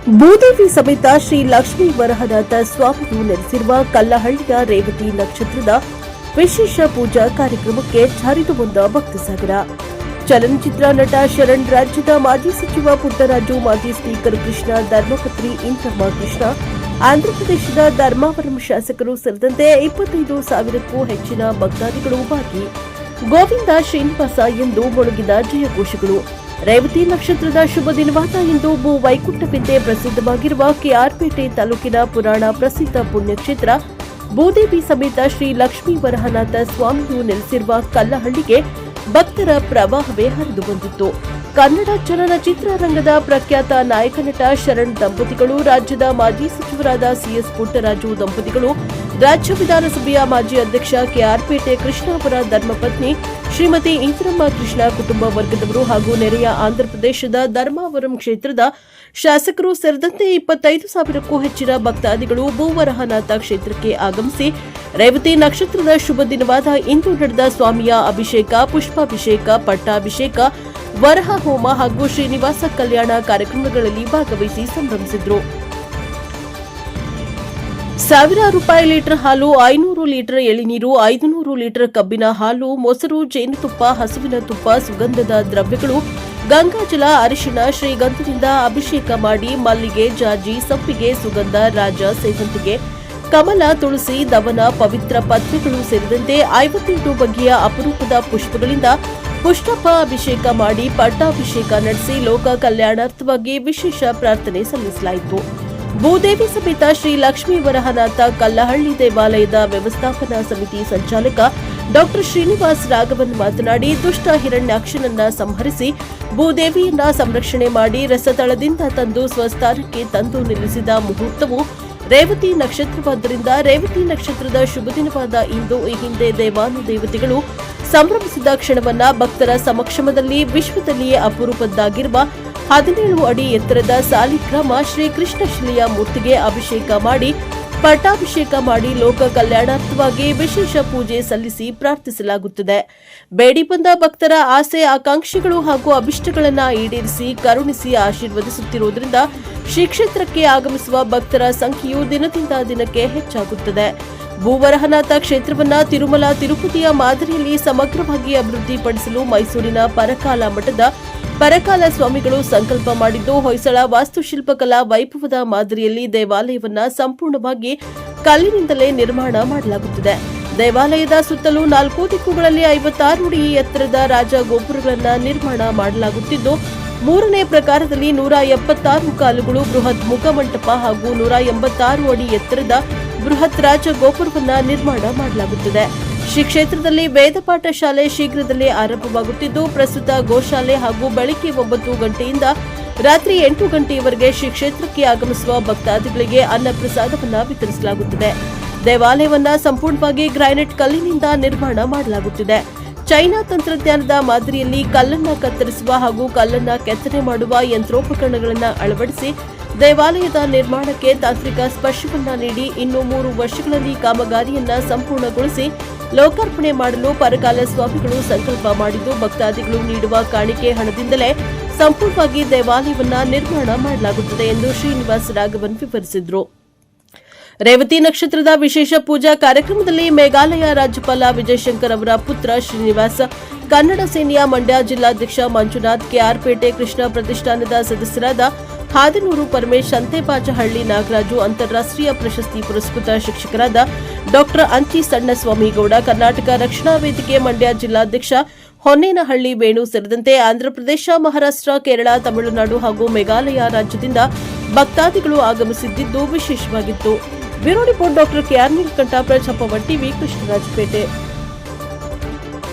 ಭೂದೇವಿ ಸಮೇತ ಶ್ರೀ ಲಕ್ಷ್ಮೀ ವರಹನಾಥ ಸ್ವಾಮಿಯು ನೆಲೆಸಿರುವ ಕಲ್ಲಹಳ್ಳಿಯ ರೇವತಿ ನಕ್ಷತ್ರದ ವಿಶೇಷ ಪೂಜಾ ಕಾರ್ಯಕ್ರಮಕ್ಕೆ ಹರಿದು ಬಂದ ಭಕ್ತಸಾಗರ. ಚಲನಚಿತ್ರ ನಟ ಶರಣ್, ರಾಜ್ಯದ ಮಾಜಿ ಸಚಿವ ಪುಟ್ಟರಾಜು, ಮಾಜಿ ಸ್ಪೀಕರ್ ಕೃಷ್ಣ, ಧರ್ಮಪತ್ನಿ ಇಂದ್ರಮ್ಮ ಕೃಷ್ಣ, ಆಂಧ್ರಪ್ರದೇಶದ ಧರ್ಮಾವರಂ ಶಾಸಕರು ಸೇರಿದಂತೆ 25,000ಕ್ಕೂ ಹೆಚ್ಚಿನ ಭಕ್ತಾದಿಗಳು ಭಾಗಿ. ಗೋವಿಂದ ಶ್ರೀನಿವಾಸ ಎಂದು ಮೊಳಗಿದ ಜಯಘೋಷಗಳು. ರೇವತಿ ನಕ್ಷತ್ರದ ಶುಭ ದಿನವಾದ ಇಂದು ಭೂ ವೈಕುಂಠವೆಂದೇ ಪ್ರಸಿದ್ಧವಾಗಿರುವ ಕೆಆರ್ಪೇಟೆ ತಾಲೂಕಿನ ಪುರಾಣ ಪ್ರಸಿದ್ಧ ಪುಣ್ಯಕ್ಷೇತ್ರ ಭೂದೇವಿ ಸಮೇತ ಶ್ರೀ ಲಕ್ಷ್ಮೀ ವರಹನಾಥ ಸ್ವಾಮಿಯು ನೆಲೆಸಿರುವ ಕಲ್ಲಹಳ್ಳಿಗೆ ಭಕ್ತರ ಪ್ರವಾಹವೇ ಹರಿದು ಬಂದಿತ್ತು. ಕನ್ನಡ ಚಲನಚಿತ್ರರಂಗದ ಪ್ರಖ್ಯಾತ ನಾಯಕ ನಟ ಶರಣ್ ದಂಪತಿಗಳು, ರಾಜ್ಯದ ಮಾಜಿ ಸಚಿವರಾದ ಸಿಎಸ್ ಪುಟ್ಟರಾಜು ದಂಪತಿಗಳು, ರಾಜ್ಯ ವಿಧಾನಸಭೆಯ ಮಾಜಿ ಅಧ್ಯಕ್ಷ ಕೆಆರ್ಪೇಟೆ ಕೃಷ್ಣ ಅವರ ಧರ್ಮಪತ್ನಿ ಶ್ರೀಮತಿ ಇಂದ್ರಮ್ಮ ಕೃಷ್ಣ ಕುಟುಂಬ ವರ್ಗದವರು ಹಾಗೂ ನೆರೆಯ ಆಂಧ್ರಪ್ರದೇಶದ ಧರ್ಮಾವರಂ ಕ್ಷೇತ್ರದ ಶಾಸಕರು ಸೇರಿದಂತೆ 25,000ಕ್ಕೂ ಹೆಚ್ಚಿನ ಭಕ್ತಾದಿಗಳು ಭೂವರಹನಾಥ ಕ್ಷೇತ್ರಕ್ಕೆ ಆಗಮಿಸಿ ರೇವತಿ ನಕ್ಷತ್ರದ ಶುಭ ದಿನವಾದ ಇಂದು ನಡೆದ ಸ್ವಾಮಿಯ ಅಭಿಷೇಕ, ಪುಷ್ಪಾಭಿಷೇಕ, ಪಟ್ಟಾಭಿಷೇಕ, ವರಹ ಹೋಮ ಹಾಗೂ ಶ್ರೀನಿವಾಸ ಕಲ್ಯಾಣ ಕಾರ್ಯಕ್ರಮಗಳಲ್ಲಿ ಭಾಗವಹಿಸಿ ಸಂಭ್ರಮಿಸಿದರು. ₹1,000 ಲೀಟರ್ ಹಾಲು, 500 ಲೀಟರ್ ಎಳೆನೀರು, 500 ಲೀಟರ್ ಕಬ್ಬಿನ ಹಾಲು, ಮೊಸರು, ಜೇನುತುಪ್ಪ, ಹಸುವಿನ ತುಪ್ಪ, ಸುಗಂಧದ ದ್ರವ್ಯಗಳು, ಗಂಗಾಜಲ, ಅರಿಶಿಣ, ಶ್ರೀಗಂಧದಿಂದ ಅಭಿಷೇಕ ಮಾಡಿ ಮಲ್ಲಿಗೆ, ಜಾಜಿ, ಸಂಪಿಗೆ, ಸುಗಂಧ, ರಾಜ, ಸೇವಂತಿಗೆ, ಕಮಲ, ತುಳಸಿ, ದವನ, ಪವಿತ್ರ ಪತ್ರೆಗಳು ಸೇರಿದಂತೆ 58 ಬಗೆಯ ಅಪರೂಪದ ಪುಷ್ಪಗಳಿಂದ ಪುಷ್ಪಪ್ಪ ಅಭಿಷೇಕ ಮಾಡಿ ಪಟ್ಟಾಭಿಷೇಕ ನಡೆಸಿ ಲೋಕ ಕಲ್ಯಾಣಾರ್ಥವಾಗಿ ವಿಶೇಷ ಪ್ರಾರ್ಥನೆ ಸಲ್ಲಿಸಲಾಯಿತು. ಭೂದೇವಿ ಸಮೇತ ಶ್ರೀ ಲಕ್ಷ್ಮೀ ವರಹನಾಥ ಕಲ್ಲಹಳ್ಳಿ ದೇವಾಲಯದ ವ್ಯವಸ್ಥಾಪನಾ ಸಮಿತಿ ಸಂಚಾಲಕ ಡಾ ಶ್ರೀನಿವಾಸ್ ರಾಘವನ್ ಮಾತನಾಡಿ, ದುಷ್ಟ ಹಿರಣ್ಯಾಕ್ಷನನ್ನ ಸಂಹರಿಸಿ ಭೂದೇವಿಯನ್ನ ಸಂರಕ್ಷಣೆ ಮಾಡಿ ರಸತಳದಿಂದ ತಂದು ಸ್ವಸ್ಥಾನಕ್ಕೆ ತಂದು ನಿಲ್ಲಿಸಿದ ಮುಹೂರ್ತವು ರೇವತಿ ನಕ್ಷತ್ರವಾದ್ದರಿಂದ ರೇವತಿ ನಕ್ಷತ್ರದ ಶುಭ ದಿನವಾದ ಇಂದು ಈ ಹಿಂದೆ ದೇವಾನುದೇವತೆಗಳು ಸಂಭ್ರಮಿಸಿದ ಕ್ಷಣವನ್ನ ಭಕ್ತರ ಸಮಕ್ಷಮದಲ್ಲಿ ವಿಶ್ವದಲ್ಲಿಯೇ ಅಪರೂಪದ್ದಾಗಿರುವ 17 ಅಡಿ ಎತ್ತರದ ಸಾಲಿಗ್ರಾಮ ಶ್ರೀಕೃಷ್ಣ ಶಿಲೆಯ ಮೂರ್ತಿಗೆ ಅಭಿಷೇಕ ಮಾಡಿ ಪಟ್ಟಾಭಿಷೇಕ ಮಾಡಿ ಲೋಕ ಕಲ್ಯಾಣಾರ್ಥವಾಗಿ ವಿಶೇಷ ಪೂಜೆ ಸಲ್ಲಿಸಿ ಪ್ರಾರ್ಥಿಸಲಾಗುತ್ತದೆ. ಬೇಡಿ ಬಂದ ಭಕ್ತರ ಆಸೆ ಆಕಾಂಕ್ಷೆಗಳು ಹಾಗೂ ಅಭಿಷ್ಟಗಳನ್ನು ಈಡೇರಿಸಿ ಕರುಣಿಸಿ ಆಶೀರ್ವದಿಸುತ್ತಿರುವುದರಿಂದ ಶ್ರೀ ಕ್ಷೇತ್ರಕ್ಕೆ ಆಗಮಿಸುವ ಭಕ್ತರ ಸಂಖ್ಯೆಯು ದಿನದಿಂದ ದಿನಕ್ಕೆ ಹೆಚ್ಚಾಗುತ್ತದೆ. ಭೂವರಹನಾಥ ಕ್ಷೇತ್ರವನ್ನ ತಿರುಮಲ ತಿರುಪತಿಯ ಮಾದರಿಯಲ್ಲಿ ಸಮಗ್ರವಾಗಿ ಅಭಿವೃದ್ಧಿಪಡಿಸಲು ಮೈಸೂರಿನ ಪರಕಾಲ ಮಠದ ಪರಕಾಲ ಸ್ವಾಮಿಗಳು ಸಂಕಲ್ಪ ಮಾಡಿದ್ದು, ಹೊಯ್ಸಳ ವಾಸ್ತುಶಿಲ್ಪಕಲಾ ವೈಭವದ ಮಾದರಿಯಲ್ಲಿ ದೇವಾಲಯವನ್ನ ಸಂಪೂರ್ಣವಾಗಿ ಕಲ್ಲಿನಿಂದಲೇ ನಿರ್ಮಾಣ ಮಾಡಲಾಗುತ್ತಿದೆ. ದೇವಾಲಯದ ಸುತ್ತಲೂ 4 ದಿಕ್ಕುಗಳಲ್ಲಿ 56 ಅಡಿ ಎತ್ತರದ ರಾಜ ಗೋಪುರಗಳನ್ನು ನಿರ್ಮಾಣ ಮಾಡಲಾಗುತ್ತಿದ್ದು, 3ನೇ ಪ್ರಕಾರದಲ್ಲಿ 176 ಕಾಲುಗಳು, ಬೃಹತ್ ಮುಖಮಂಟಪ ಹಾಗೂ 186 ಅಡಿ ಎತ್ತರದ ಬೃಹತ್ ರಾಜ ಗೋಪುರವನ್ನ ನಿರ್ಮಾಣ ಮಾಡಲಾಗುತ್ತದೆ. ಶ್ರೀ ಕ್ಷೇತ್ರದಲ್ಲಿ ವೇದಪಾಠ ಶಾಲೆ ಶೀಘ್ರದಲ್ಲೇ ಆರಂಭವಾಗುತ್ತಿದ್ದು, ಪ್ರಸ್ತುತ ಗೋಶಾಲೆ ಹಾಗೂ ಬೆಳಗ್ಗೆ 9 ಗಂಟೆಯಿಂದ ರಾತ್ರಿ 8 ಗಂಟೆಯವರೆಗೆ ಶ್ರೀ ಕ್ಷೇತ್ರಕ್ಕೆ ಆಗಮಿಸುವ ಭಕ್ತಾದಿಗಳಿಗೆ ಅನ್ನ ಪ್ರಸಾದವನ್ನು ವಿತರಿಸಲಾಗುತ್ತದೆ. ದೇವಾಲಯವನ್ನ ಸಂಪೂರ್ಣವಾಗಿ ಗ್ರಾನೈಟ್ ಕಲ್ಲಿನಿಂದ ನಿರ್ಮಾಣ ಮಾಡಲಾಗುತ್ತಿದೆ. ಚೈನಾ ತಂತ್ರಜ್ಞಾನದ ಮಾದರಿಯಲ್ಲಿ ಕಲ್ಲನ್ನ ಕತ್ತರಿಸುವ ಹಾಗೂ ಕಲ್ಲನ್ನ ಕೆತ್ತನೆ ಮಾಡುವ ಯಂತ್ರೋಪಕರಣಗಳನ್ನು ಅಳವಡಿಸಿ ದೇವಾಲಯದ ನಿರ್ಮಾಣಕ್ಕೆ ತಾಂತ್ರಿಕ ಸ್ಪರ್ಶವನ್ನ ನೀಡಿ ಇನ್ನು 3 ವರ್ಷಗಳಲ್ಲಿ ಕಾಮಗಾರಿಯನ್ನ ಸಂಪೂರ್ಣಗೊಳಿಸಿ ಲೋಕಾರ್ಪಣೆ ಮಾಡಲು ಪರಕಾಲ ಸ್ವಾಮಿಗಳು ಸಂಕಲ್ಪ ಮಾಡಿದ್ದು, ಭಕ್ತಾದಿಗಳು ನೀಡುವ ಕಾಣಿಕೆ ಹಣದಿಂದಲೇ ಸಂಪೂರ್ಣವಾಗಿ ದೇವಾಲಯವನ್ನ ನಿರ್ಮಾಣ ಮಾಡಲಾಗುತ್ತದೆ ಎಂದು ಶ್ರೀನಿವಾಸ್ ರಾಘವನ್ ವಿವರಿಸಿದರು. ರೇವತಿ ನಕ್ಷತ್ರದ ವಿಶೇಷ ಪೂಜಾ ಕಾರ್ಯಕ್ರಮದಲ್ಲಿ ಮೇಘಾಲಯ ರಾಜ್ಯಪಾಲ ವಿಜಯಶಂಕರ್ ಅವರ ಪುತ್ರ ಶ್ರೀನಿವಾಸ್, ಕನ್ನಡ ಸೇನೆಯ ಮಂಡ್ಯ ಜಿಲ್ಲಾಧ್ಯಕ್ಷ ಮಂಜುನಾಥ್, ಕೆಆರ್ಪೇಟೆ ಕೃಷ್ಣ ಪ್ರತಿಷ್ಠಾನದ ಸದಸ್ಯರಾದ ಹಾದನೂರು ಪರಮೇಶ್, ಸಂತೆಪಾಚಹಳ್ಳಿ ನಾಗರಾಜು, ಅಂತಾರಾಷ್ಟ್ರೀಯ ಪ್ರಶಸ್ತಿ ಪುರಸ್ಕೃತ ಶಿಕ್ಷಕರಾದ ಡಾ ಅಂಚಿ ಸಣ್ಣಸ್ವಾಮಿಗೌಡ, ಕರ್ನಾಟಕ ರಕ್ಷಣಾ ವೇದಿಕೆ ಮಂಡ್ಯ ಜಿಲ್ಲಾಧ್ಯಕ್ಷ ಹೊನ್ನೇನಹಳ್ಳಿ ವೇಣು ಸೇರಿದಂತೆ ಆಂಧ್ರಪ್ರದೇಶ, ಮಹಾರಾಷ್ಟ್ರ, ಕೇರಳ, ತಮಿಳುನಾಡು ಹಾಗೂ ಮೇಘಾಲಯ ರಾಜ್ಯದಿಂದ ಭಕ್ತಾದಿಗಳು ಆಗಮಿಸಿದ್ದು ವಿಶೇಷವಾಗಿತ್ತು. ಬ್ಯೂರೋ ರಿಪೋರ್ಟ್ ಡಾ ಕೆಆರ್ ನೀಲಕಂಠ, ಪ್ರಜಾಪವನ್ ಟಿವಿ, ಕೃಷ್ಣರಾಜಪೇಟೆ.